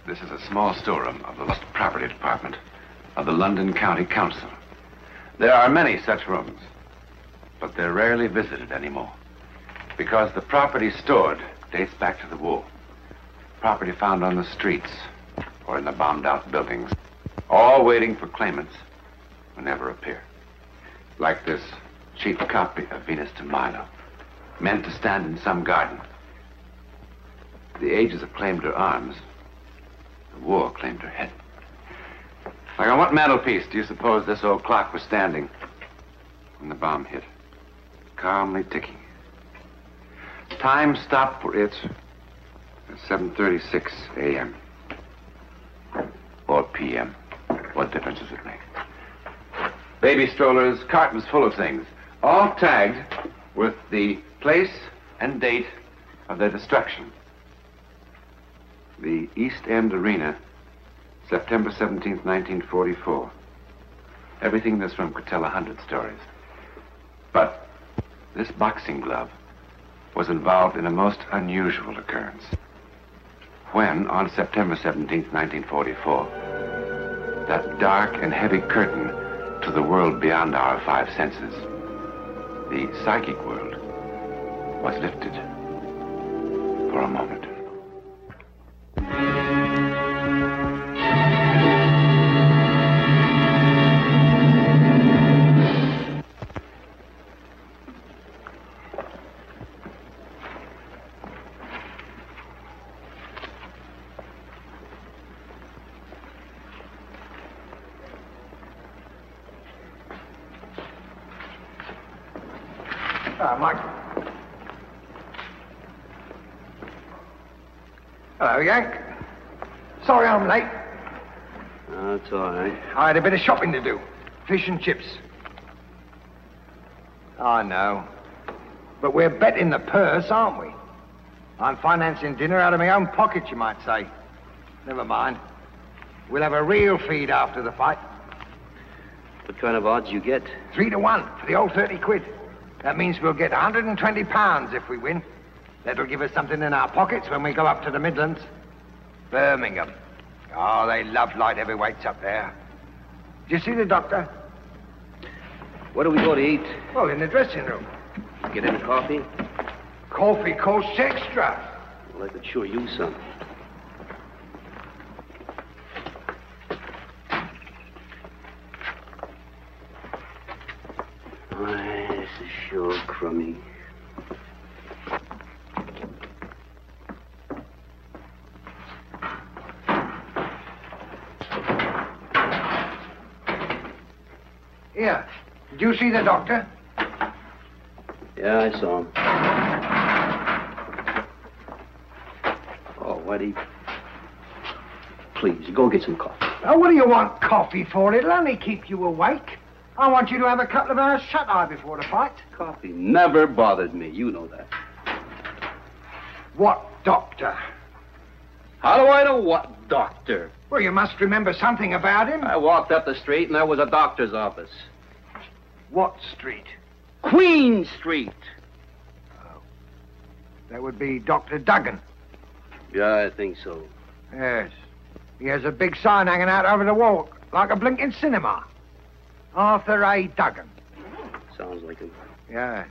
This is a small storeroom of the Lost Property Department of the London County Council. There are many such rooms, but they're rarely visited anymore because the property stored dates back to the war. Property found on the streets or in the bombed-out buildings, all waiting for claimants who never appear. Like this cheap copy of Venus de Milo, meant to stand in some garden. The ages have claimed her arms. The war claimed her head. Like on what mantelpiece do you suppose this old clock was standing when the bomb hit? Calmly ticking. Time stopped for it at 7:36 a.m. or p.m. What difference does it make? Baby strollers, cartons full of things, all tagged with the place and date of their destruction. The East End Arena, September 17th, 1944. Everything in this room could tell 100 stories. But this boxing glove was involved in a most unusual occurrence. When, on September 17th, 1944, that dark and heavy curtain to the world beyond our five senses, the psychic world, was lifted for a moment. Mike. Hello, Yank. Sorry I'm late. Oh, it's all right. I had a bit of shopping to do. Fish and chips. I know. But we're betting the purse, aren't we? I'm financing dinner out of my own pocket, you might say. Never mind. We'll have a real feed after the fight. What kind of odds you get? 3 to 1 for the old 30 quid. That means we'll get 120 pounds if we win. That'll give us something in our pockets when we go up to the Midlands. Birmingham. Oh, they love light heavyweights up there. Did you see the doctor? Where do we go to eat? Oh, in the dressing room. Get him coffee? Coffee costs extra. Well, I could sure use some. This is sure crummy. Here. Did you see the doctor? Yeah, I saw him. Oh, Whitey. Please, go get some coffee. Oh, what do you want coffee for? It'll only keep you awake. I want you to have a couple of hours shut-eye before the fight. Coffee never bothered me. You know that. What doctor? How do I know what doctor? Well, you must remember something about him. I walked up the street and there was a doctor's office. What street? Queen Street. Oh. That would be Dr. Duggan. Yeah, I think so. Yes. He has a big sign hanging out over the wall, like a blinking cinema. Arthur A. Duggan. Sounds like him. Yes.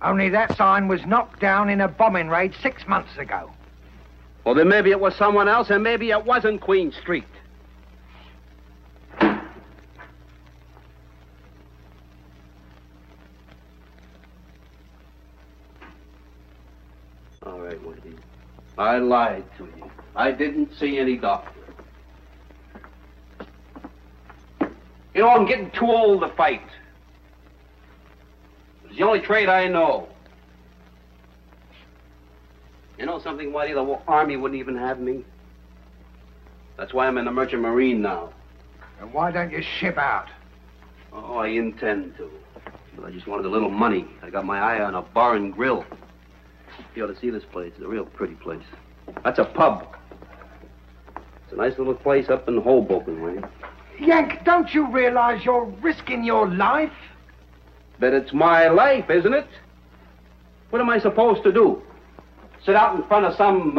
Only that sign was knocked down in a bombing raid 6 months ago. Well, then maybe it was someone else, and maybe it wasn't Queen Street. All right, Whitey. I lied to you. I didn't see any doctor. You know, I'm getting too old to fight. It's the only trade I know. You know something, Whitey? The Army wouldn't even have me. That's why I'm in the Merchant Marine now. And why don't you ship out? Oh, I intend to. But I just wanted a little money. I got my eye on a bar and grill. You ought to see this place. It's a real pretty place. That's a pub. It's a nice little place up in Hoboken, Wayne. Yank, don't you realize you're risking your life? But it's my life, isn't it? What am I supposed to do? Sit out in front of some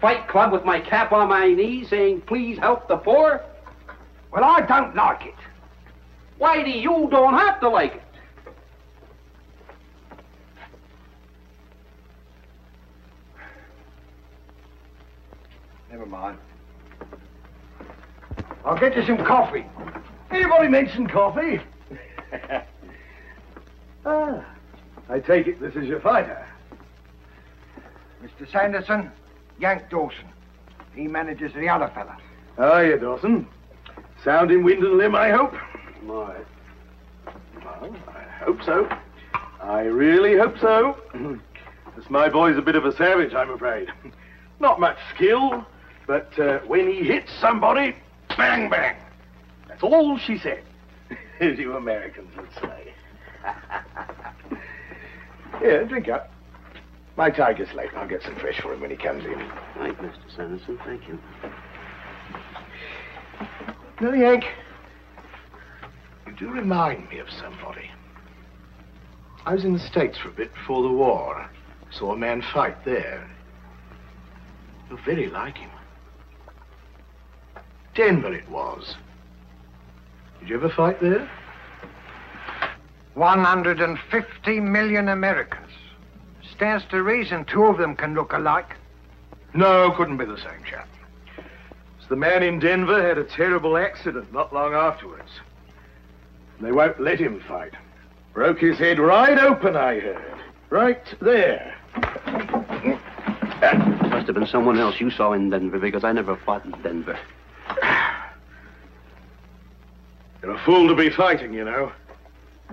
Fight Club with my cap on my knee saying, please help the poor? Well, I don't like it. Whitey, you don't have to like it. Never mind. I'll get you some coffee. Anybody mention coffee? I take it this is your fighter. Mr. Sanderson, Yank Dawson. He manages the other fella. How are you, Dawson? Sound in wind and limb, I hope? My. Well, I hope so. I really hope so. This my boy's a bit of a savage, I'm afraid. Not much skill, but when he hits somebody, bang, bang. That's all she said, as you Americans would say. Here, drink up. My tiger's late. I'll get some fresh for him when he comes in. Thank you, Mr. Sanderson. Thank you. No, Yank. You do remind me of somebody. I was in the States for a bit before the war. Saw a man fight there. You're very like him. Denver it was. Did you ever fight there? 150 million Americans. Stands to reason 2 of them can look alike. No, couldn't be the same chap. The man in Denver had a terrible accident not long afterwards. They won't let him fight. Broke his head right open, I heard. Right there. Must have been someone else you saw in Denver, because I never fought in Denver. You're a fool to be fighting, you know.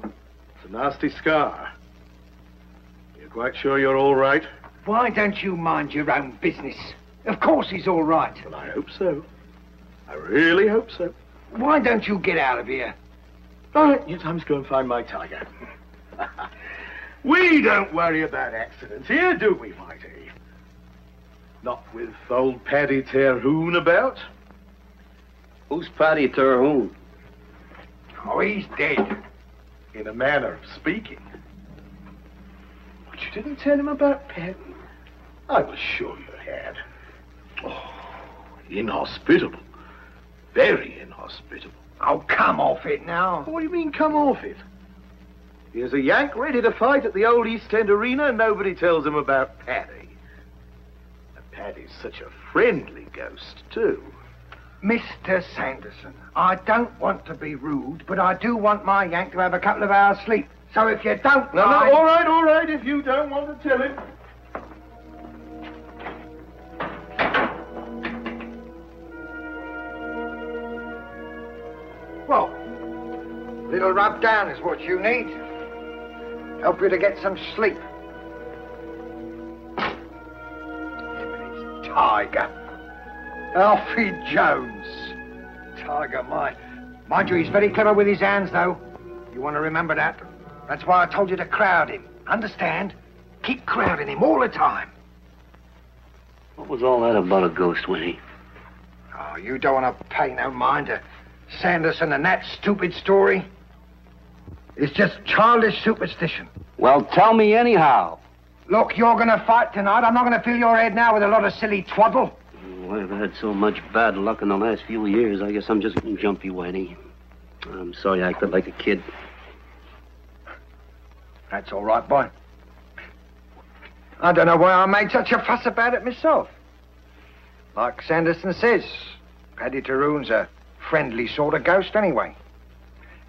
It's a nasty scar. You're quite sure you're all right? Why don't you mind your own business? Of course he's all right. Well, I hope so. I really hope so. Why don't you get out of here? All right, yes, I must go and find my tiger. We don't worry about accidents here, do we, Whitey? Not with old Paddy Terhune about. Who's Paddy Terhune? Oh, he's dead. In a manner of speaking. But you didn't tell him about Paddy? I was sure you had. Oh, inhospitable. Very inhospitable. Oh, come off it now. What do you mean, come off it? Here's a Yank ready to fight at the old East End Arena, and nobody tells him about Paddy. And Paddy's such a friendly ghost, too. Mr. Sanderson, I don't want to be rude, but I do want my Yank to have a couple of hours' sleep. So if you don't No, mind... all right, if you don't want to tell him. Well, a little rub down is what you need. Help you to get some sleep. His tiger. Alfie Jones. Tiger, mind you, he's very clever with his hands, though. You want to remember that. That's why I told you to crowd him. Understand? Keep crowding him all the time. What was all that about a ghost, Winnie? Oh, you don't want to pay no mind to Sanderson and that stupid story. It's just childish superstition. Well, tell me anyhow. Look, you're going to fight tonight. I'm not going to fill your head now with a lot of silly twaddle. Oh, I've had so much bad luck in the last few years. I guess I'm just jumpy, Whitey. I'm sorry I acted like a kid. That's all right, boy. I don't know why I made such a fuss about it myself. Like Sanderson says, Paddy Terhune's a friendly sort of ghost anyway.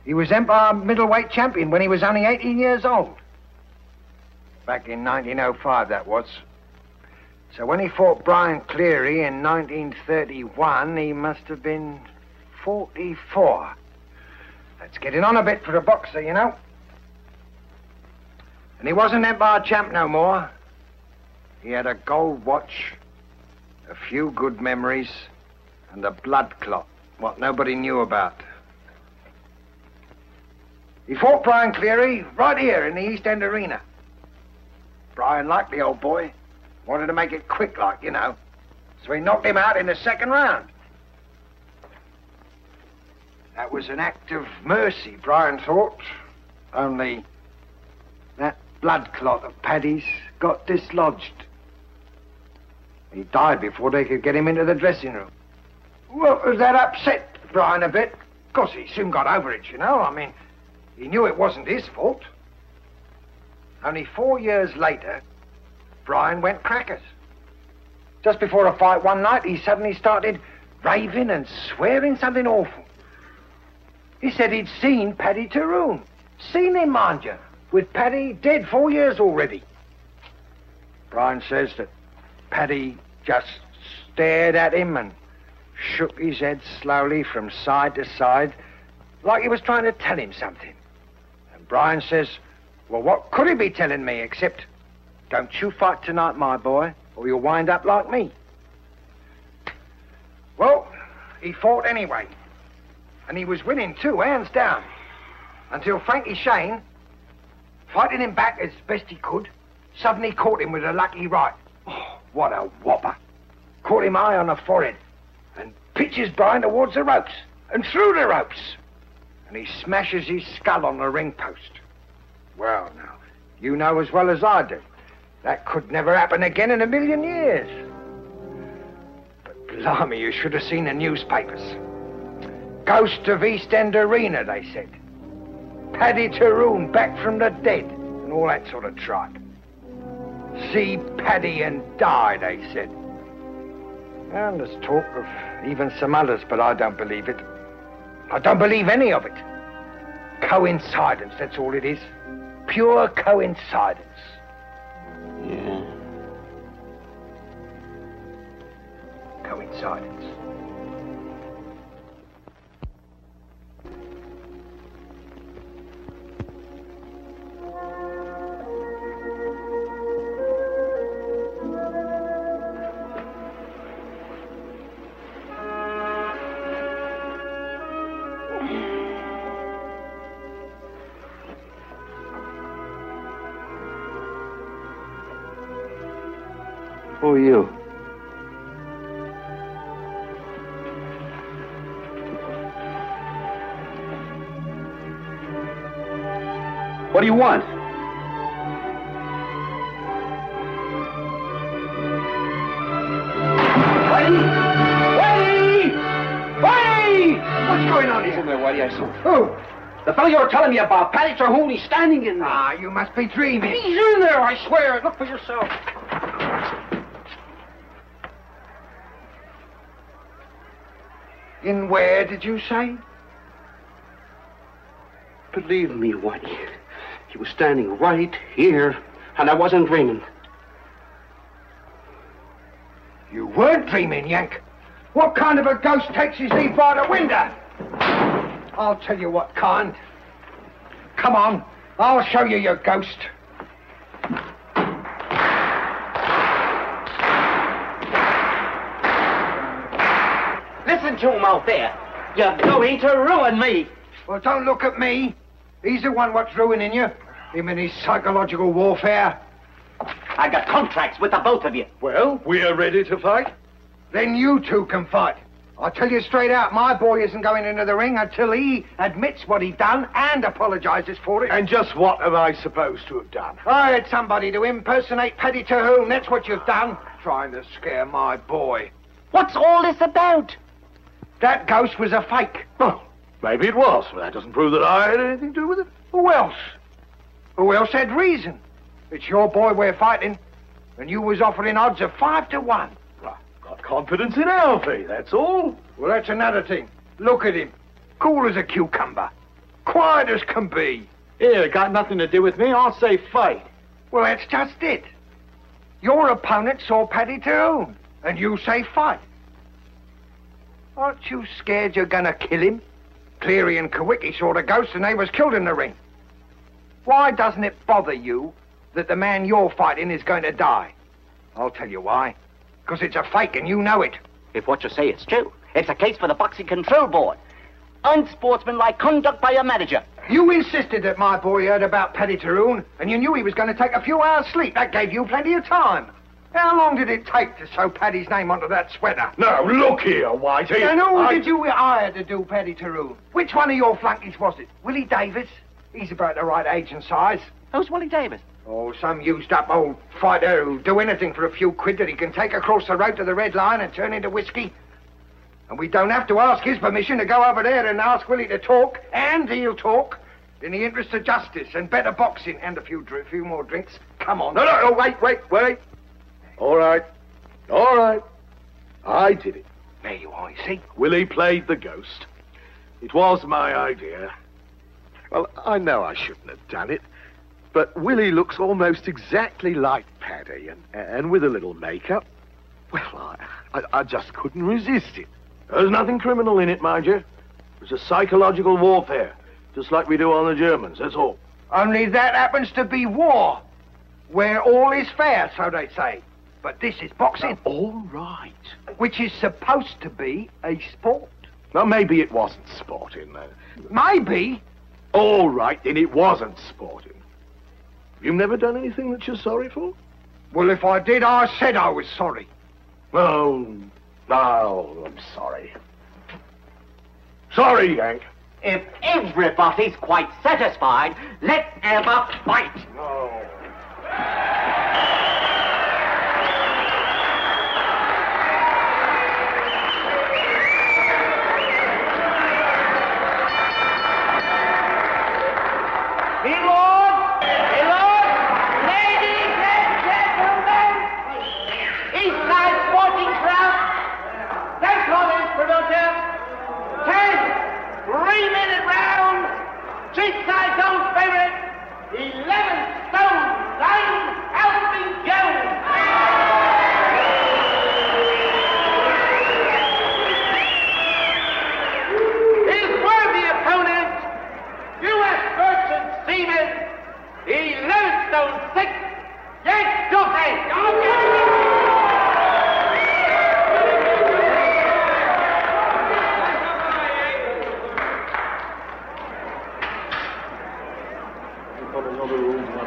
He was Empire middleweight champion when he was only 18 years old. Back in 1905, that was. So when he fought Brian Cleary in 1931, he must have been 44. That's getting on a bit for a boxer, you know. And he wasn't Empire champ no more. He had a gold watch, a few good memories, and a blood clot, what nobody knew about. He fought Brian Cleary right here in the East End Arena. Brian liked the old boy. Wanted to make it quick like, you know. So he knocked him out in the second round. That was an act of mercy, Brian thought. Only that blood clot of Paddy's got dislodged. He died before they could get him into the dressing room. Well, that upset Brian a bit. Of course, he soon got over it, you know. I mean, he knew it wasn't his fault. Only 4 years later, Brian went crackers. Just before a fight one night, he suddenly started raving and swearing something awful. He said he'd seen Paddy Tyrone. Seen him, mind you, with Paddy dead 4 years already. Brian says that Paddy just stared at him and shook his head slowly from side to side, like he was trying to tell him something. And Brian says, well, what could he be telling me except, don't you fight tonight, my boy, or you'll wind up like me. Well, he fought anyway. And he was winning too, hands down. Until Frankie Shane, fighting him back as best he could, suddenly caught him with a lucky right. Oh, what a whopper. Caught him high on the forehead and pitches Brian towards the ropes and through the ropes. And he smashes his skull on the ring post. Well, now, you know as well as I do, that could never happen again in a million years. But blimey, you should have seen the newspapers. Ghost of East End Arena, they said. Paddy Tyrone back from the dead, and all that sort of tripe. See Paddy and die, they said. And there's talk of even some others, but I don't believe it. I don't believe any of it. Coincidence, that's all it is. Pure coincidence. Yeah. Coincidence. Who are you? What do you want? What's going on He's in here? there, Whitey. I saw. Who? The fellow you were telling me about, Paddy Tyrone, he's standing in there. Ah, you must be dreaming. He's in there, I swear. Look for yourself. In where, did you say? Believe me, Whitey. He was standing right here, and I wasn't dreaming. You weren't dreaming, Yank. What kind of a ghost takes his leave by the window? I'll tell you what kind. Come on, I'll show you your ghost. Listen to him out there. You're going to ruin me. Well, don't look at me. He's the one what's ruining you. Him and his psychological warfare. I got contracts with the both of you. Well, we are ready to fight. Then you two can fight. I'll tell you straight out, my boy isn't going into the ring until he admits what he done and apologizes for it. And just what am I supposed to have done? I had somebody to impersonate Paddy Tyrone. That's what you've done. Trying to scare my boy. What's all this about? That ghost was a fake. Well, maybe it was, but that doesn't prove that I had anything to do with it. Who else? Who else had reason? It's your boy we're fighting, and you was offering odds of 5 to 1. Got confidence in Alfie, that's all. Well, that's another thing. Look at him. Cool as a cucumber. Quiet as can be. Here, it got nothing to do with me. I'll say fight. Well, that's just it. Your opponent saw Paddy Tyrone, and you say fight. Aren't you scared you're gonna kill him? Cleary and Kawicki saw the ghost and they was killed in the ring. Why doesn't it bother you that the man you're fighting is going to die? I'll tell you why. Because it's a fake and you know it. If what you say is true, it's a case for the Boxing Control Board. Unsportsmanlike conduct by a manager. You insisted that my boy heard about Paddy Tyrone, and you knew he was going to take a few hours' sleep. That gave you plenty of time. How long did it take to sew Paddy's name onto that sweater? Now, look here, Whitey. And who did you hire to do Paddy Tyrone? Which one of your flunkies was it? Willie Davis? He's about the right age and size. Who's Willie Davis? Oh, some used-up old fighter who'll do anything for a few quid that he can take across the road to the Red Lion and turn into whiskey. And we don't have to ask his permission to go over there and ask Willie to talk, and he'll talk, in the interest of justice and better boxing and a few more drinks. Come on. No, wait. All right. I did it. There you are, you see. Willie played the ghost. It was my idea. Well, I know I shouldn't have done it, but Willie looks almost exactly like Paddy, and with a little makeup. Well, I just couldn't resist it. There's nothing criminal in it, mind you. It's a psychological warfare, just like we do on the Germans, that's all. Only that happens to be war, where all is fair, so they say. But this is boxing. All right. Which is supposed to be a sport. Well, maybe it wasn't sporting, then. Maybe. All right, then it wasn't sporting. You've never done anything that you're sorry for? Well, if I did, I said I was sorry. Oh, I'm sorry. Sorry, Yank. If everybody's quite satisfied, let's have a fight. No. Ladies and gentlemen, Eastside Sporting Club, St. Lawrence promoter, 10 3-minute rounds, Cheapside Gold favorite, 11 stone 9, Alvin Jones. His worthy opponent, U.S. Merchant Seaman, 11 stone 6, Yank Duffy.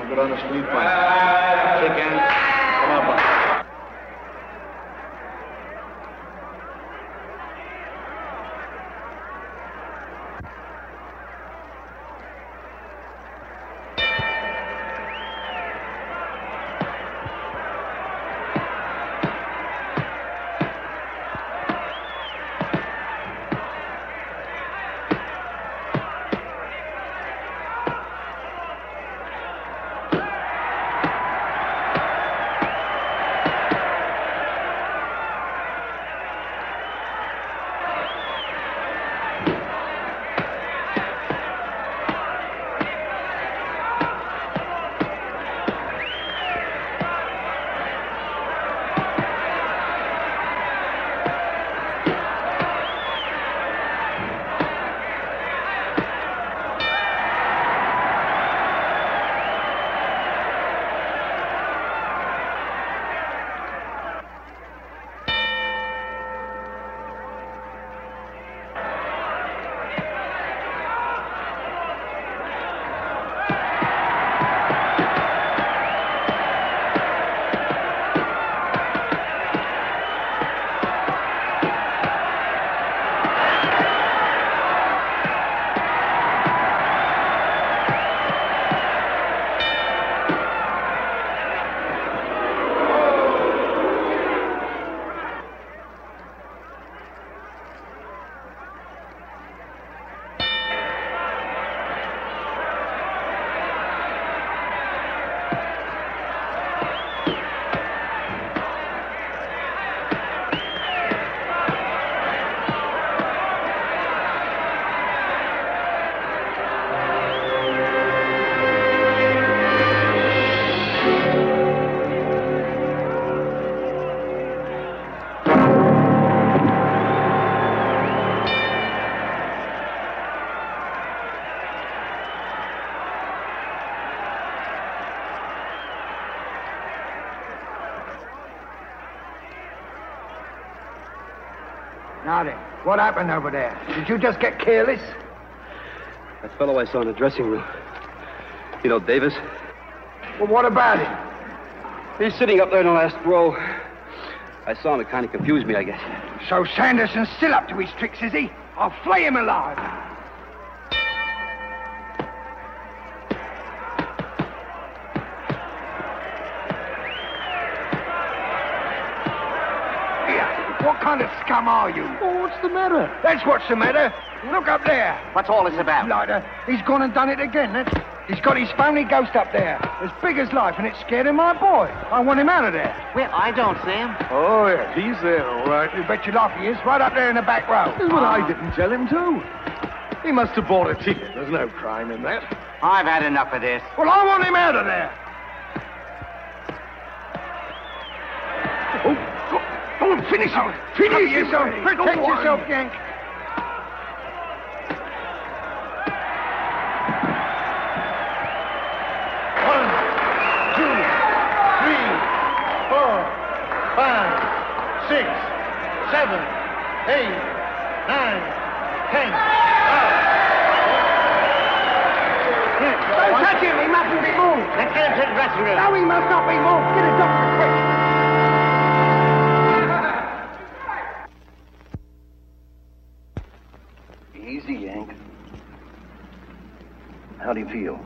Get on the street fight. Shake hands. Come on, boss. Now then, what happened over there? Did you just get careless? That fellow I saw in the dressing room. You know, Davis? Well, what about him? He's sitting up there in the last row. I saw him. It kind of confused me, I guess. So Sanderson's still up to his tricks, is he? I'll flay him alive. What kind of scum are you? Oh, what's the matter? That's what's the matter. Look up there. What's all this about? Lighter, he's gone and done it again. He's got his phony ghost up there, as big as life, and it's scaring my boy. I want him out of there. Well, I don't see him. Oh, yes, he's there, all right. You bet your life he is, right up there in the back row. That's what I didn't tell him to. He must have bought a ticket. There's no crime in that. I've had enough of this. Well, I want him out of there. Oh, finish him. Finish yourself. Protect yourself, Yank. One, two, three, 4, 5, 6, 7, 8, 9, 10. Don't touch him. He mustn't be moved. Let's get him to the dressing room. No, he must not be moved. Get a doctor, quick. Easy, Yank. How do you feel?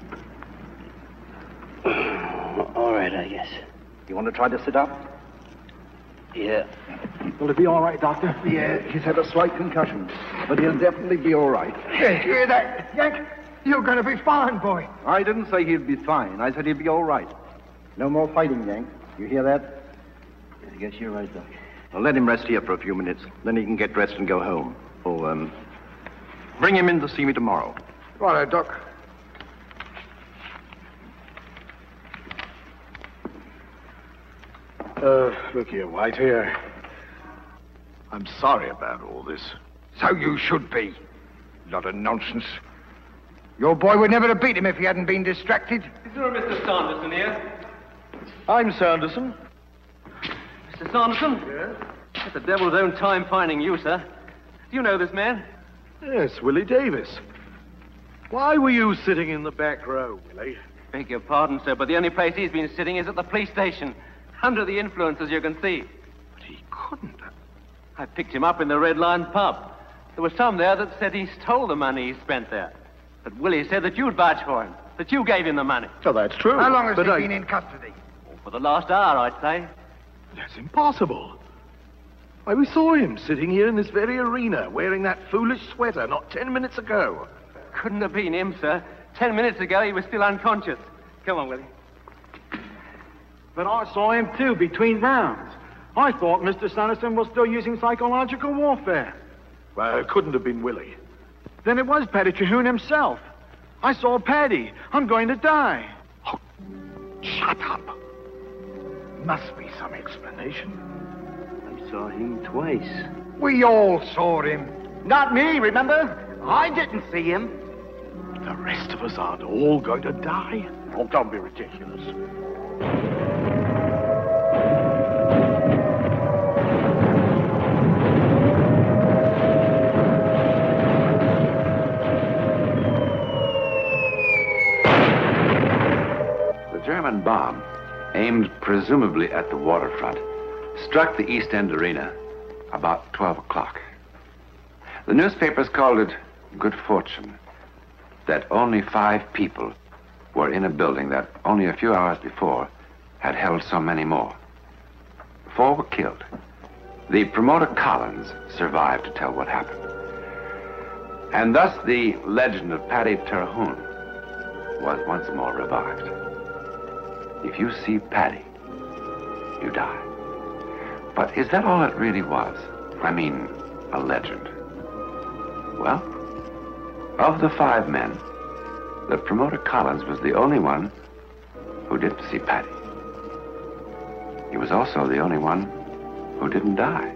All right, I guess. You want to try to sit up? Yeah. Will it be all right, Doctor? Yeah, he's had a slight concussion, but he'll definitely be all right. Yeah, hear that, Yank? You're going to be fine, boy. I didn't say he'd be fine. I said he'd be all right. No more fighting, Yank. You hear that? I guess you're right, Doc. Well, let him rest here for a few minutes. Then he can get dressed and go home. Oh, bring him in to see me tomorrow. Righto, Doc. Look here, White here. I'm sorry about all this. So you should be. Lot of nonsense. Your boy would never have beat him if he hadn't been distracted. Is there a Mr. Sanderson here? I'm Sanderson. Mr. Sanderson? Yes? It's the devil's own time finding you, sir. Do you know this man? Yes, Willie Davis. Why were you sitting in the back row, Willie? Beg your pardon, sir, but the only place he's been sitting is at the police station. Under the influence, as you can see. But he couldn't. I picked him up in the Red Lion pub. There were some there that said he stole the money he spent there. But Willie said that you'd vouch for him, that you gave him the money. Oh, that's true. How long has But he been in custody? For the last hour, I'd say. That's impossible. Why, we saw him sitting here in this very arena, wearing that foolish sweater not 10 minutes ago. Couldn't have been him, sir. 10 minutes ago, he was still unconscious. Come on, Willie. But I saw him, too, between rounds. I thought Mr. Sanderson was still using psychological warfare. Well, it couldn't have been Willie. Then it was Paddy Terhune himself. I saw Paddy. I'm going to die. Oh, shut up. Must be some explanation. I saw him twice. We all saw him. Not me, remember? I didn't see him. The rest of us aren't all going to die. Oh, don't be ridiculous. The German bomb, aimed presumably at the waterfront, struck the East End Arena about 12 o'clock. The newspapers called it good fortune that only 5 people were in a building that only a few hours before had held so many more. 4 were killed. The promoter Collins survived to tell what happened. And thus the legend of Paddy Terhune was once more revived. If you see Paddy, you die. But is that all it really was? I mean, a legend. Well, of the 5 men, the promoter Collins was the only one who didn't see Paddy. He was also the only one who didn't die.